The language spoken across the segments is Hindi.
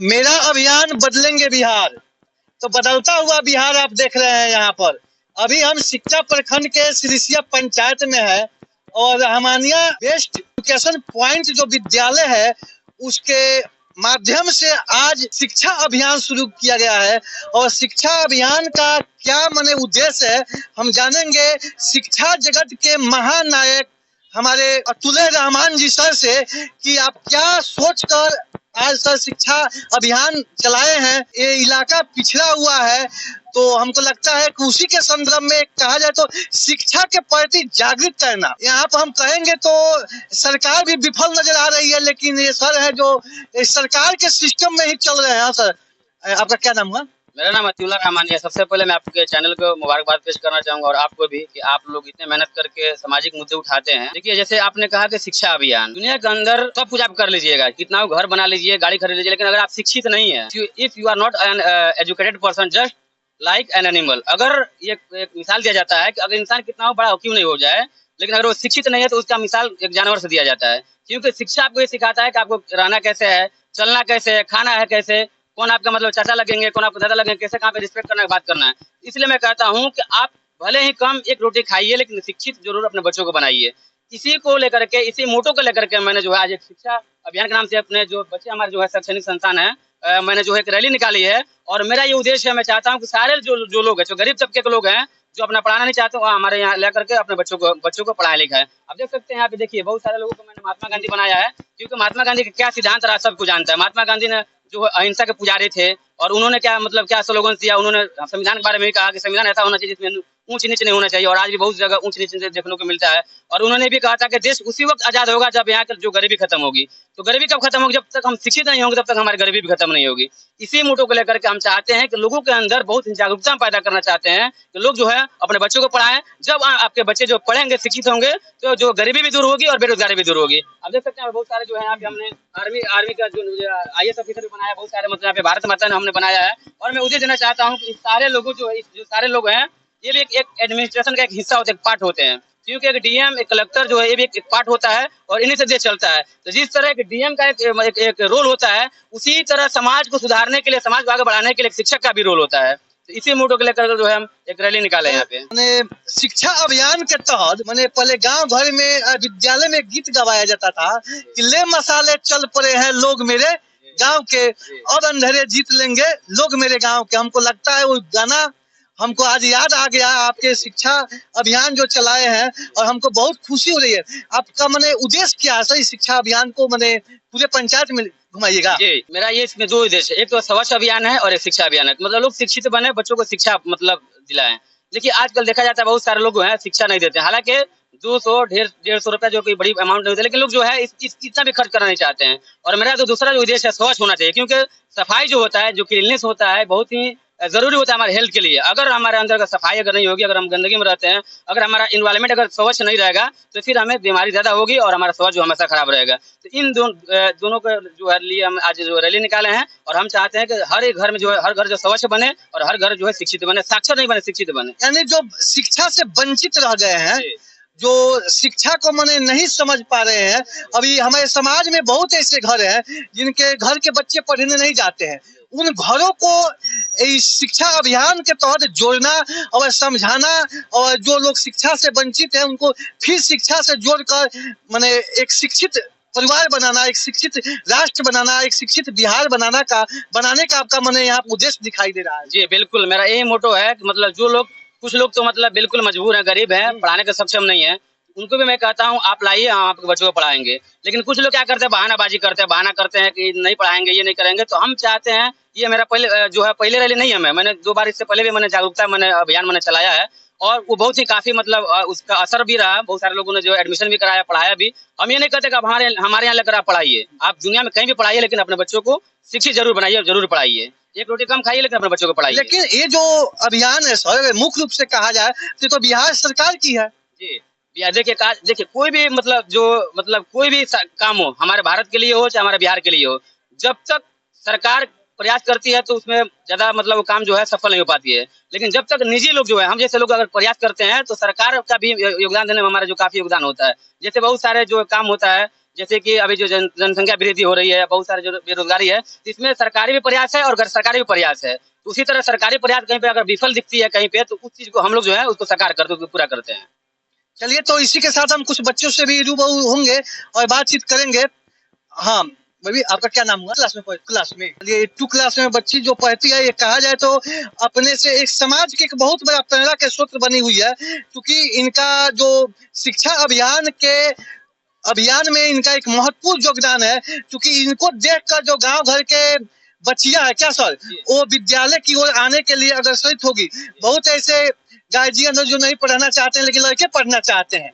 मेरा अभियान बदलेंगे बिहार। तो बदलता हुआ बिहार आप देख रहे हैं यहाँ पर। अभी हम शिक्षा प्रखंड के सिरिसिया पंचायत में है और हमानिया बेस्ट एजुकेशन पॉइंट जो विद्यालय है उसके माध्यम से आज शिक्षा अभियान शुरू किया गया है। और शिक्षा अभियान का क्या माने उद्देश्य है हम जानेंगे शिक्षा जगत के महानायक हमारे अतुल्य रहमान जी सर से कि आप क्या सोचकर आज सर शिक्षा अभियान चलाए हैं। ये इलाका पिछड़ा हुआ है तो हमको लगता है कि उसी के संदर्भ में कहा जाए तो शिक्षा के प्रति जागृत करना। यहाँ पर हम कहेंगे तो सरकार भी विफल नजर आ रही है, लेकिन ये सर है जो सरकार के सिस्टम में ही चल रहे हैं। सर आपका क्या नाम हुआ? मेरा नाम अतुल्ला रहमान है। सबसे पहले मैं आपके चैनल को मुबारकबाद पेश करना चाहूंगा और आपको भी कि आप लोग इतने मेहनत करके सामाजिक मुद्दे उठाते हैं। देखिए जैसे आपने कहा कि शिक्षा अभियान दुनिया के अंदर सब कुछ आप कर लीजिएगा, कितना घर बना लीजिए, गाड़ी खरीद लीजिए, लेकिन अगर आप शिक्षित नहीं है, if you are not an educated person just like an animal. अगर ये एक मिसाल दिया जाता है कि अगर इंसान कितना बड़ा क्यों नहीं हो जाए, लेकिन अगर वो शिक्षित नहीं है तो उसका मिसाल एक जानवर से दिया जाता है। क्योंकि शिक्षा आपको ये सिखाता है कि आपको रहना कैसे है, चलना कैसे है, खाना है कैसे, कौन आपका मतलब चाचा लगेंगे, कौन आपको दादा लगेंगे, कैसे कहाँ पे रिस्पेक्ट करना है, बात करना है। इसलिए मैं कहता हूँ कि आप भले ही कम एक रोटी खाइए लेकिन शिक्षित जरूर अपने बच्चों को बनाइए। इसी को लेकर के, इसी मोटो को लेकर के मैंने जो है आज एक शिक्षा अभियान के नाम से अपने जो बच्चे हमारे जो है शैक्षणिक संस्थान है, मैंने जो है एक रैली निकाली है। और मेरा ये उद्देश्य है, मैं चाहता हूँ कि सारे जो लोग हैं, जो गरीब तबके के लोग हैं, जो अपना पढ़ाना नहीं चाहते, वो हमारे यहाँ लेकर के अपने बच्चों को पढ़ाया लिखा है। आप देख सकते हैं यहाँ पे, देखिए बहुत सारे लोगों को मैंने महात्मा गांधी बनाया है, क्योंकि महात्मा गांधी का क्या सिद्धांत रहा सबको जानता है। महात्मा गांधी ने जो अहिंसा के पुजारी थे और उन्होंने क्या मतलब क्या स्लोगन दिया, उन्होंने संविधान के बारे में भी कहा कि संविधान ऐसा होना चाहिए जिसमें ऊंच नीच नहीं होना चाहिए, और आज भी बहुत जगह ऊंच नीच देखने को मिलता है। और उन्होंने भी कहा था कि देश उसी वक्त आजाद होगा जब यहाँ की जो गरीबी खत्म होगी। तो गरीबी कब खत्म होगी? जब तक हम शिक्षित नहीं होंगे तब तक हमारी गरीबी भी खत्म नहीं होगी। इसी मोटो को लेकर के हम चाहते हैं कि लोगों के अंदर बहुत जागरूकता पैदा करना चाहते हैं कि लोग जो है अपने बच्चों को पढ़ाएं। जब आपके बच्चे जो पढ़ेंगे, शिक्षित होंगे, तो जो गरीबी भी दूर होगी और बेरोजगारी भी दूर होगी। आप देख सकते हैं बहुत सारे जो है यहाँ पे हमने आर्मी का जो IAS ऑफिसर भी बनाया, बहुत सारे मतलब यहाँ पे भारत माता ने हमने बनाया है। और मैं उद्देश्य देना चाहता हूँ कि सारे लोगों जो सारे लोग हैं, ये भी एक एडमिनिस्ट्रेशन का एक हिस्सा होते हैं, एक पार्ट होते हैं। क्योंकि एक DM, एक कलेक्टर जो है, ये भी एक पार्ट होता है और इन्हीं से देश चलता है। तो जिस तरह एक DM का एक रोल होता है, उसी तरह समाज को सुधारने के लिए, समाज को आगे बढ़ाने के लिए एक शिक्षक का भी रोल होता है। तो इसी मोटो को लेकर जो है हम एक रैली निकाले यहाँ पे। शिक्षा अभियान के तहत मैंने पहले गांव भर में विद्यालय में गीत गवाया जाता था कि ले मसाले चल पड़े हैं लोग मेरे गांव के, और अंधेरे जीत लेंगे लोग मेरे गांव के। हमको लगता है वो गाना हमको आज याद आ गया, आपके शिक्षा अभियान जो चलाए हैं, और हमको बहुत खुशी हो रही है। आपका मैंने उद्देश्य क्या है सर इस शिक्षा अभियान को मैंने पूरे पंचायत में घुमाइएगा? जी, मेरा ये इसमें दो उद्देश्य है, एक तो स्वच्छ अभियान है और एक शिक्षा अभियान है। मतलब लोग शिक्षित बने, बच्चों को शिक्षा मतलब दिलाएं। देखिए आजकल देखा जाता है बहुत सारे लोग हैं शिक्षा नहीं देते हैं, हालांकि 200 150 रुपया जो कोई बड़ी अमाउंट नहीं होती, लेकिन लोग जो है इतना भी खर्च करना नहीं चाहते हैं। और मेरा जो दूसरा जो उद्देश्य है, स्वच्छ होना चाहिए, क्योंकि सफाई जो होता है, जो क्लीननेस होता है, बहुत ही जरूरी होता है हमारे हेल्थ के लिए। अगर हमारे अंदर का सफाई अगर नहीं होगी, अगर हम गंदगी में रहते हैं, अगर हमारा इन्वायरमेंट अगर स्वच्छ नहीं रहेगा, तो फिर हमें बीमारी ज्यादा होगी और हमारा स्वास्थ्य जो हमेशा खराब रहेगा। तो इन दोनों के जो है लिए हम आज जो रैली निकाले हैं, और हम चाहते हैं कि हर एक घर में जो है, हर घर जो स्वच्छ बने और हर घर जो है शिक्षित बने, साक्षर नहीं बने, शिक्षित बने। यानी जो शिक्षा से वंचित रह गए हैं, जो शिक्षा को मैंने नहीं समझ पा रहे हैं, अभी हमारे समाज में बहुत ऐसे घर हैं जिनके घर के बच्चे पढ़ने नहीं जाते हैं। उन घरों को इस शिक्षा अभियान के तहत जोड़ना और समझाना, और जो लोग शिक्षा से वंचित हैं उनको फिर शिक्षा से जोड़कर मैंने एक शिक्षित परिवार बनाना, एक शिक्षित राष्ट्र बनाना, एक शिक्षित बिहार बनाने का आपका मैंने यहाँ उद्देश्य दिखाई दे रहा है। जी बिल्कुल, मेरा यही मोटो है कि मतलब जो लोग, कुछ लोग तो मतलब बिल्कुल मजबूर हैं, गरीब हैं, पढ़ाने के सक्षम नहीं है, उनको भी मैं कहता हूँ आप लाइए, हम आपके बच्चों को पढ़ाएंगे। लेकिन कुछ लोग क्या करते हैं, बहानाबाजी करते हैं, बहाना करते हैं कि नहीं पढ़ाएंगे, ये नहीं करेंगे। तो हम चाहते हैं, ये मेरा पहले रैली नहीं है, मैंने 2 बार इससे पहले भी मैंने जागरूकता अभियान मैंने चलाया है, और वो बहुत ही काफी मतलब उसका असर भी रहा। बहुत सारे लोगों ने जो एडमिशन भी कराया, पढ़ाया भी। हम ये नहीं कहते कि आप हमारे यहाँ लेकर आप पढ़ाइए, आप दुनिया में कहीं भी पढ़ाइए, लेकिन अपने बच्चों को शिक्षित जरूर बनाइए, जरूर पढ़ाइए। एक रोटी कम खाइए लेकिन अपने बच्चों को पढ़ाइए। लेकिन ये जो अभियान है सर, मुख्य रूप से कहा जाए तो बिहार सरकार की है। जी देखिए कोई भी कोई भी काम हो, हमारे भारत के लिए हो चाहे हमारे बिहार के लिए हो, जब तक सरकार प्रयास करती है तो उसमें ज्यादा मतलब वो काम जो है सफल नहीं हो पाती है। लेकिन जब तक निजी लोग जो है, हम जैसे लोग अगर प्रयास करते हैं, तो सरकार का भी योगदान देने में हमारा जो काफी योगदान होता है। जैसे बहुत सारे जो काम होता है, जैसे कि अभी जो जनसंख्या वृद्धि हो रही है, बहुत सारे जो बेरोजगारी है, तो इसमें सरकारी भी प्रयास है और गैर सरकारी भी प्रयास है। तो उसी तरह सरकारी प्रयास कहीं पे अगर विफल दिखती है कहीं पे, तो उस चीज को हम लोग जो है उसको साकार करते उसको पूरा करते हैं। चलिए, तो इसी के साथ हम कुछ बच्चों से भी रूबरू होंगे और बातचीत करेंगे। हाँ भाई, आपका क्या नाम हुआ? क्लास में ये 2 क्लास में बच्ची जो पढ़ती है, ये कहा जाए तो अपने से एक समाज के एक बहुत बड़ा प्रेरणा के स्रोत बनी हुई है, क्योंकि इनका जो शिक्षा अभियान में इनका एक महत्वपूर्ण योगदान है। क्योंकि इनको देखकर जो गांव घर के बच्चियां है क्या सर, वो विद्यालय की ओर आने के लिए अग्रसरित होगी। बहुत ऐसे गार्जियन जो नहीं पढ़ाना चाहते हैं लेकिन लड़के पढ़ना चाहते हैं,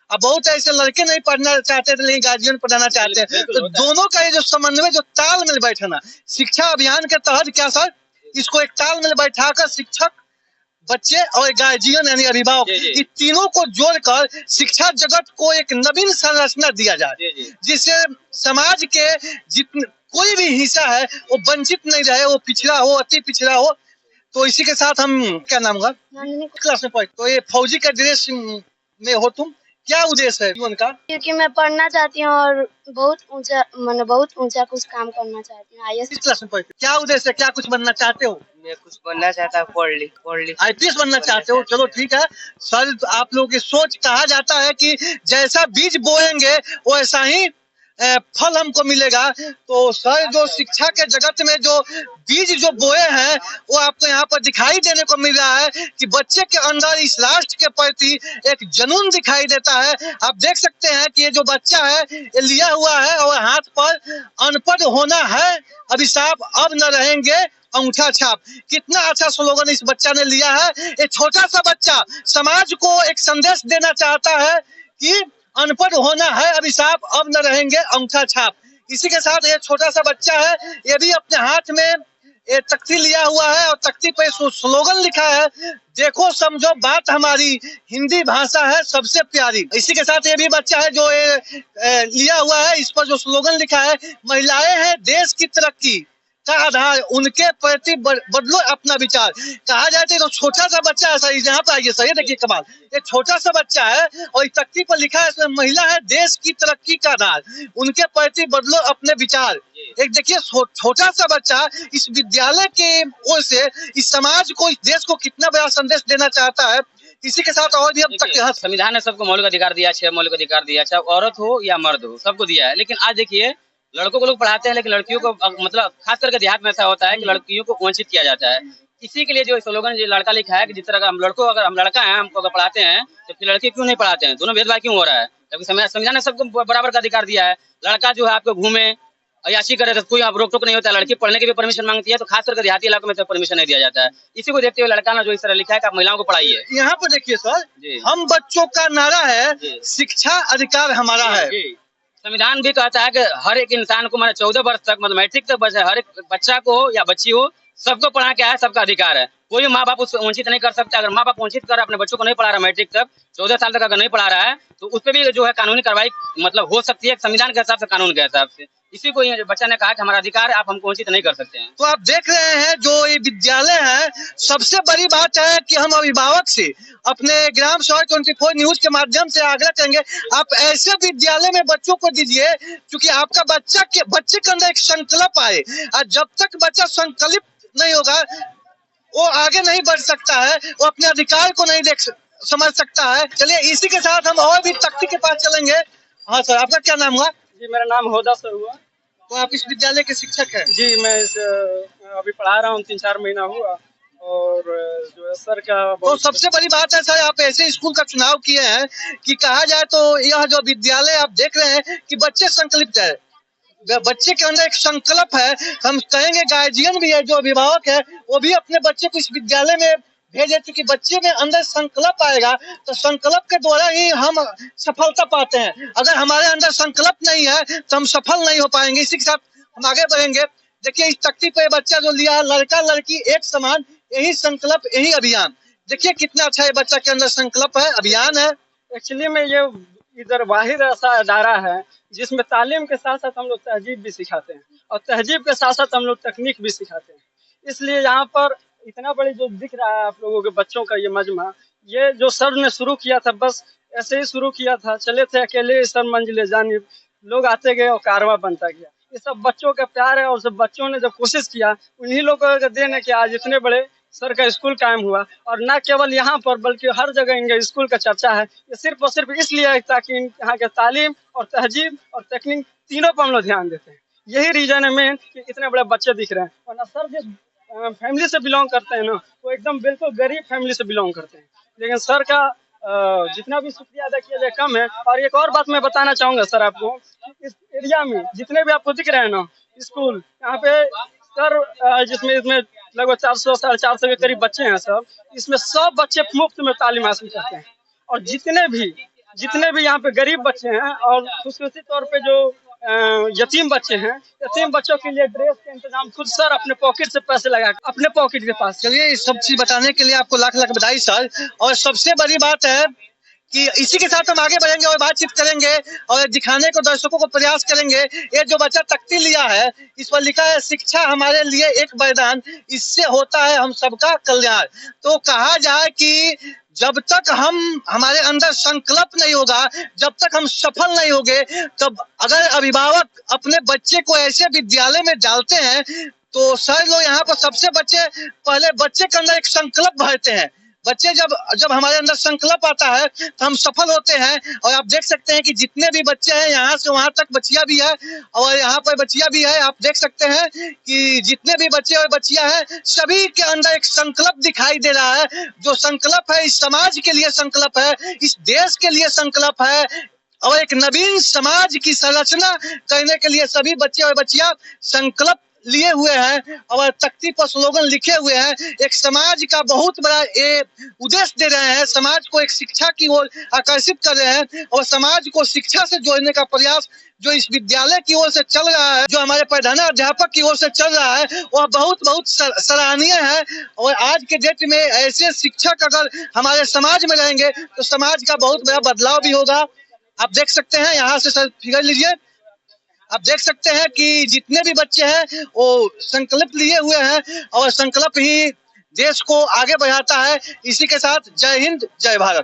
अब बहुत ऐसे लड़के नहीं पढ़ना चाहते थे लेकिन गार्जियन पढ़ाना चाहते हैं। तो दोनों का ये जो समन्वय, जो तालमेल बैठना शिक्षा अभियान के तहत क्या सर, इसको एक तालमेल बैठाकर शिक्षक, बच्चे और गार्जियन यानी अभिभावक, इन तीनों को जोड़कर शिक्षा जगत को एक नवीन संरचना दिया जाए, जिससे समाज के जितने कोई भी हिस्सा है वो वंचित नहीं रहे, वो पिछड़ा हो, अति पिछड़ा हो। तो इसी के साथ हम, क्या नाम होगा? क्लास में पढ़, तो ये फौजी का ड्रेस में हो तुम, क्या उद्देश्य है जीवन का? क्योंकि मैं पढ़ना चाहती हूँ और बहुत ऊंचा कुछ काम करना चाहती हूँ। IAS क्लास में पढ़, क्या उद्देश्य है, क्या कुछ बनना चाहते हो? मैं कुछ बनना चाहता हूँ, पढ़ ली IPS बनना चाहते हो? चलो ठीक है सर, आप लोगों की सोच, कहा जाता है कि जैसा बीज बोएंगे वैसा ही फल हमको मिलेगा। तो सर, जो शिक्षा के जगत में जो बीज जो बोए हैं वो आपको यहाँ पर दिखाई देने को मिल रहा है कि बच्चे के अंदर इस राष्ट्र के प्रति एक जुनून दिखाई देता है। आप देख सकते हैं कि ये जो बच्चा है ये लिया हुआ है और हाथ पर अनपढ़ होना है अभिशाप, अब न रहेंगे अंगूठा छाप। कितना अच्छा स्लोगन इस बच्चा ने लिया है। एक छोटा सा बच्चा समाज को एक संदेश देना चाहता है कि अनपढ़ होना है अभिशाप, अब न रहेंगे अंगूठा छाप। इसी के साथ ये छोटा सा बच्चा है, ये भी अपने हाथ में ये तख्ती लिया हुआ है और तख्ती पे स्लोगन लिखा है, देखो समझो बात हमारी, हिंदी भाषा है सबसे प्यारी। इसी के साथ ये भी बच्चा है जो ये लिया हुआ है, इस पर जो स्लोगन लिखा है, महिलाएं हैं देश की तरक्की का आधार, उनके प्रति बदलो अपना विचार। कहा जाए तो छोटा सा बच्चा है सर, यहाँ पे आइए सर, ये देखिए कमाल, ये छोटा सा बच्चा है और इस तख्ती पर लिखा है इसमें, महिला है देश की तरक्की का आधार, उनके प्रति बदलो अपने विचार। एक देखिए छोटा सा बच्चा इस विद्यालय के ओर से इस समाज को, इस देश को कितना बड़ा संदेश देना चाहता है। इसी के साथ और भी अब तक संविधान ने सबको मौलिक अधिकार दिया, 6 मौलिक अधिकार दिया, चाहे औरत हो या मर्द हो, सबको दिया है। लेकिन आज देखिए लड़कों को लोग पढ़ाते हैं लेकिन लड़कियों को, मतलब खास करके देहात में ऐसा होता है कि लड़कियों को वंचित किया जाता है। इसी के लिए जो स्लोगन जो लड़का लिखा है कि जिस तरह हम लड़कों, अगर हम लड़का है हमको अगर पढ़ाते हैं तो फिर लड़के क्यों नहीं पढ़ाते हैं, दोनों भेदभाव क्यों हो रहा है? जबकि संविधान ने सबको बराबर का अधिकार दिया है। लड़का जो है आपको घूमे अयाशी करे तो कोई आप रोक टोक नहीं होता है, लड़की पढ़ने की भी परमिशन मांगती है, तो खास करके देहाती इलाकों में तो परमिशन नहीं दिया जाता है। इसी को देखते हुए लड़का ने जो इस तरह लिखा है कि आप महिलाओं को पढ़ाइए। यहाँ पर देखिए सर, हम बच्चों का नारा है, शिक्षा अधिकार हमारा है। संविधान भी कहता है कि हर एक इंसान को, मतलब 14 वर्ष तक, मतलब मैट्रिक तक हर एक बच्चा को या बच्ची हो, सबको पढ़ा के है, सबका अधिकार है। कोई माँ बाप उसको वंचित नहीं कर सकता। अगर माँ बाप वंचित कर अपने बच्चों को नहीं पढ़ा रहा मैट्रिक तक, 14 साल तक अगर नहीं पढ़ा रहा है, तो उस पर भी जो है कानूनी कार्रवाई मतलब हो सकती है, संविधान के हिसाब से, कानून के हिसाब से। इसी को बच्चा ने कहा कि हमारा अधिकार है, आप हमको वंचित नहीं कर सकते हैं। तो आप देख रहे हैं जो ये विद्यालय है, सबसे बड़ी बात है कि हम अभिभावक से अपने ग्राम सभा 24 न्यूज के माध्यम से आग्रह करेंगे, आप ऐसे विद्यालय में बच्चों को दीजिए, क्योंकि आपका बच्चे के अंदर एक संकल्प आए। और जब तक बच्चा संकल्पित नहीं होगा वो आगे नहीं बढ़ सकता है, वो अपने अधिकार को नहीं समझ सकता है। चलिए इसी के साथ हम और भी तख्ती के पास चलेंगे। हाँ सर, आपका क्या नाम हुआ? जी, मेरा नाम होदा सर हुआ। तो आप इस विद्यालय के शिक्षक हैं? जी, मैं अभी पढ़ा रहा हूँ, 3-4 महीना हुआ। और जो है सर का तो सबसे बड़ी बात है सर, आप ऐसे स्कूल का चुनाव किए हैं कि कहा जाए तो यह जो विद्यालय आप देख रहे हैं कि बच्चे संकल्पित है, बच्चे के अंदर एक संकल्प है। हम कहेंगे गार्जियन भी है, जो अभिभावक है, वो भी अपने बच्चे को इस विद्यालय में भेजे, क्योंकि बच्चे में अंदर संकल्प आएगा तो संकल्प के द्वारा ही हम सफलता पाते हैं। अगर हमारे अंदर संकल्प नहीं है तो हम सफल नहीं हो पाएंगे। इसी के साथ हम आगे बढ़ेंगे। देखिए इस तख्ती पे बच्चा जो लिया है, लड़का लड़की एक समान, यही संकल्प, यही अभियान। देखिए कितना अच्छा ये बच्चा के अंदर संकल्प है, अभियान है। एक्चुअली में ये इधर वाहिद ऐसा अदारा है जिसमें तालीम के साथ साथ हम लोग तहजीब भी सिखाते हैं और तहजीब के साथ साथ हम लोग तकनीक भी सिखाते हैं। इसलिए यहाँ पर इतना बड़ी जो दिख रहा है आप लोगों के बच्चों का ये मजमा, ये जो सर ने शुरू किया था, बस ऐसे ही शुरू किया था। चले थे अकेले सर मंजिले जानिब, लोग आते गए और कारवां बनता गया। ये सब बच्चों का प्यार है और सब बच्चों ने जब कोशिश किया, उन्हीं लोगों का देन है कि आज इतने बड़े सर का स्कूल कायम हुआ। और न केवल यहाँ पर बल्कि हर जगह इनके स्कूल का चर्चा है। ये सिर्फ और सिर्फ इसलिए है ताकि यहाँ के तालीम और तहजीब और तकनीक तीनों पर हम लोग ध्यान देते हैं। यही रीजन है मेन कि इतने बड़े बच्चे दिख रहे हैं। और ना सर जिस फैमिली से बिलोंग करते हैं ना, वो एकदम बिल्कुल गरीब फैमिली से बिलोंग करते हैं, लेकिन सर का जितना भी शुक्रिया अदा किया जाए कम है। और एक और बात मैं बताना चाहूंगा सर आपको, इस एरिया में जितने भी आपको दिख रहे हैं ना स्कूल, यहाँ पे सर जिसमें इसमें लगभग 400 450 के करीब बच्चे हैं सब, इसमें सब बच्चे मुफ्त में तालीम हासिल करते हैं। और जितने भी यहाँ पे गरीब बच्चे हैं और खुशखुशी तौर पे जो यतीम बच्चे हैं, यतीम बच्चों के लिए ड्रेस का इंतजाम खुद सर अपने पॉकेट से पैसे लगा अपने पॉकेट के पास। चलिए, इस सब चीज बताने के लिए आपको लाख लाख बधाई सर। और सबसे बड़ी बात है कि इसी के साथ हम आगे बढ़ेंगे और बातचीत करेंगे और दिखाने को दर्शकों को प्रयास करेंगे। ये जो बच्चा तख्ती लिया है, इस पर लिखा है शिक्षा हमारे लिए एक वरदान, इससे होता है हम सबका कल्याण। तो कहा जाए कि जब तक हमारे अंदर संकल्प नहीं होगा, जब तक हम सफल नहीं होंगे, तब अगर अभिभावक अपने बच्चे को ऐसे विद्यालय में डालते हैं तो सर लोग यहाँ पर सबसे पहले बच्चे के अंदर एक संकल्प भरते हैं। बच्चे जब हमारे अंदर संकल्प आता है तो हम सफल होते हैं। और आप देख सकते हैं कि जितने भी बच्चे हैं, यहाँ से वहां तक बच्चियां भी है और यहाँ पर बच्चियां भी है। आप देख सकते हैं कि जितने भी बच्चे और बच्चियां हैं, सभी के अंदर एक संकल्प दिखाई दे रहा है। जो संकल्प है इस समाज के लिए संकल्प है, इस देश के लिए संकल्प है और एक नवीन समाज की संरचना करने के लिए सभी बच्चे और बच्चियां संकल्प लिए हुए हैं और तख्ती पर स्लोगन लिखे हुए हैं। एक समाज का बहुत बड़ा उद्देश्य दे रहे हैं, समाज को एक शिक्षा की ओर आकर्षित कर रहे हैं और समाज को शिक्षा से जोड़ने का प्रयास जो इस विद्यालय की ओर से चल रहा है, जो हमारे प्रधानाध्यापक की ओर से चल रहा है, वह बहुत सराहनीय है। और आज के डेट में ऐसे शिक्षक अगर हमारे समाज में रहेंगे तो समाज का बहुत बड़ा बदलाव भी होगा। आप देख सकते हैं, यहाँ से सर फिगर लीजिए, आप देख सकते हैं कि जितने भी बच्चे हैं वो संकल्प लिए हुए हैं और संकल्प ही देश को आगे बढ़ाता है। इसी के साथ जय हिंद, जय भारत।